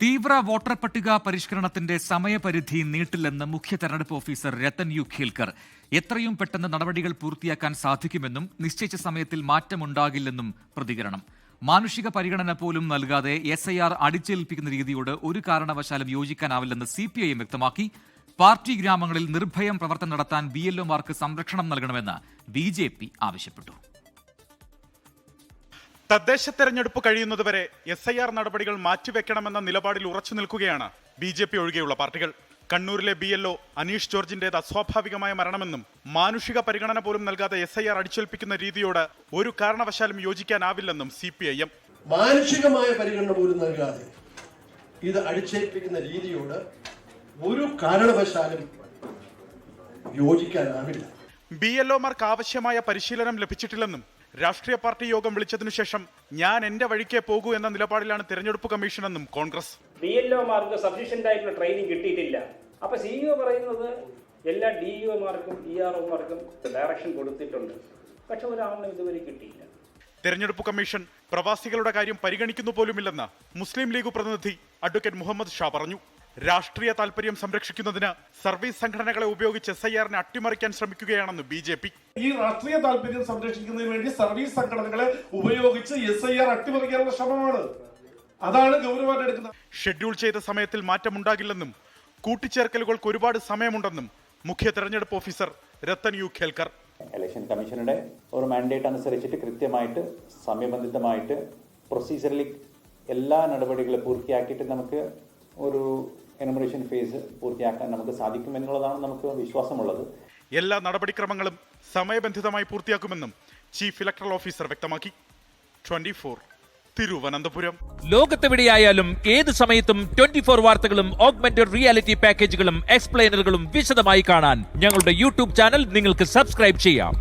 തീവ്ര വോട്ടർ പട്ടിക പരിഷ്കരണത്തിന്റെ സമയപരിധി നീട്ടില്ലെന്ന് മുഖ്യ തെരഞ്ഞെടുപ്പ് ഓഫീസർ രത്തൻ യു ഖേൽക്കർ. എത്രയും പെട്ടെന്ന് നടപടികൾ പൂർത്തിയാക്കാൻ സാധിക്കുമെന്നും നിശ്ചയിച്ച സമയത്തിൽ മാറ്റമുണ്ടാകില്ലെന്നും പ്രതികരണം. മാനുഷിക പരിഗണന പോലും നൽകാതെ SIR അടിച്ചേൽപ്പിക്കുന്ന രീതിയോട് ഒരു കാരണവശാലും യോജിക്കാനാവില്ലെന്ന് CPIM വ്യക്തമാക്കി. പാർട്ടി ഗ്രാമങ്ങളിൽ നിർഭയം പ്രവർത്തനം നടത്താൻ BLOമാർക്ക് സംരക്ഷണം നൽകണമെന്ന് BJP ആവശ്യപ്പെട്ടു. തദ്ദേശ തെരഞ്ഞെടുപ്പ് കഴിയുന്നതുവരെ SIR നടപടികൾ മാറ്റിവെക്കണമെന്ന നിലപാടിൽ ഉറച്ചു നിൽക്കുകയാണ് BJP ഒഴികെയുള്ള പാർട്ടികൾ. കണ്ണൂരിലെ BLO അനീഷ് ജോർജിന്റേത് അസ്വാഭാവികമായ മരണമെന്നും മാനുഷിക പരിഗണന പോലും നൽകാതെ SIR അടിച്ചേൽപ്പിക്കുന്ന രീതിയോട് ഒരു കാരണവശാലും യോജിക്കാനാവില്ലെന്നും CPIM. മാനുഷികമായ പരിഗണന പോലും നൽകാതെ ഇത് അടിച്ചേൽപ്പിക്കുന്ന രീതിയോട് ഒരു കാരണവശാലും യോജിക്കാനാവില്ല. BLOമാർക്ക് ആവശ്യമായ പരിശീലനം ലഭിച്ചിട്ടില്ലെന്നും രാഷ്ട്രീയ പാർട്ടി യോഗം വിളിച്ചതിനു ശേഷം ഞാൻ എന്റെ വഴിക്കേ പോകൂ എന്ന നിലപാടിലാണ് തെരഞ്ഞെടുപ്പ് കമ്മീഷൻ എന്നും കോൺഗ്രസ്. BLOമാർക്ക് സഫീഷ്യന്റ് ആയിട്ടുള്ള ട്രെയിനിങ് കിട്ടിയിട്ടില്ല. അപ്പൊ CEO പറയുന്നത് എല്ലാ DEOമാർക്കും EROമാർക്കും ഡയറക്ഷൻ കൊടുത്തിട്ടുണ്ട്. പക്ഷെ ഒരാളിനും ഇതുവരെ കിട്ടിയില്ല. തെരഞ്ഞെടുപ്പ് കമ്മീഷൻ പ്രവാസികളുടെ കാര്യം പരിഗണിക്കുന്നു പോലുമില്ലെന്ന് മുസ്ലിം ലീഗ് പ്രതിനിധി അഡ്വക്കേറ്റ് മുഹമ്മദ് ഷാ പറഞ്ഞു. രാഷ്ട്രീയ താൽപര്യം സംരക്ഷിക്കുന്നതിന് സർവീസ് സംഘടനകളെ ഉപയോഗിച്ച് SIRനെ അട്ടിമറിക്കാൻ ശ്രമിക്കുകയാണെന്ന് BJP. ഈ രാഷ്ട്രീയ താൽപര്യം സംരക്ഷിക്കുന്നതിന് വേണ്ടി സർവീസ് സംഘടനകളെ ഉപയോഗിച്ച് SIR അട്ടിമറിക്കാനുള്ള ശ്രമമാണ്. അതാണ് ഗൗരവമായിട്ട് എടുക്കുന്നത്. ഷെഡ്യൂൾ ചെയ്ത സമയത്തിൽ മാറ്റമുണ്ടാകില്ലെന്നും കൂട്ടിച്ചേർക്കലുകൾക്ക് ഒരുപാട് സമയമുണ്ടെന്നും മുഖ്യ തെരഞ്ഞെടുപ്പ് officer Rathan U Kelkar. Election കമ്മീഷനുടെ ഒരു മാൻഡേറ്റ് അനുസരിച്ചിട്ട് കൃത്യമായിട്ട് സമയബന്ധിതമായിട്ട് പ്രൊസീജിയറിൽ എല്ലാ നടപടികളും പൂർത്തിയാക്കിയിട്ട് നമുക്ക് ഒരു എനുമറേഷൻ ഫേസ് പൂർത്തിയാക്കാൻ നമുക്ക് സാധിക്കുമെന്നുള്ളതാണ് നമുക്ക് വിശ്വാസമുള്ളത്. എല്ലാ നടപടിക്രമങ്ങളും സമയബന്ധിതമായി പൂർത്തിയാക്കുമെന്നും ചീഫ് ഇലക്ടറൽ ഓഫീസർ വ്യക്തമാക്കി. 24 തിരുവനന്തപുരം. ലോകത്തെവിടെയായാലും ഏത് സമയത്തും 24 വാർത്തകളും ഓഗ്മെന്റഡ് റിയാലിറ്റി പാക്കേജുകളും എക്സ്പ്ലെയിനറുകളും വിശദമായി കാണാൻ ഞങ്ങളുടെ YouTube ചാനൽ നിങ്ങൾക്ക് സബ്സ്ക്രൈബ് ചെയ്യാം.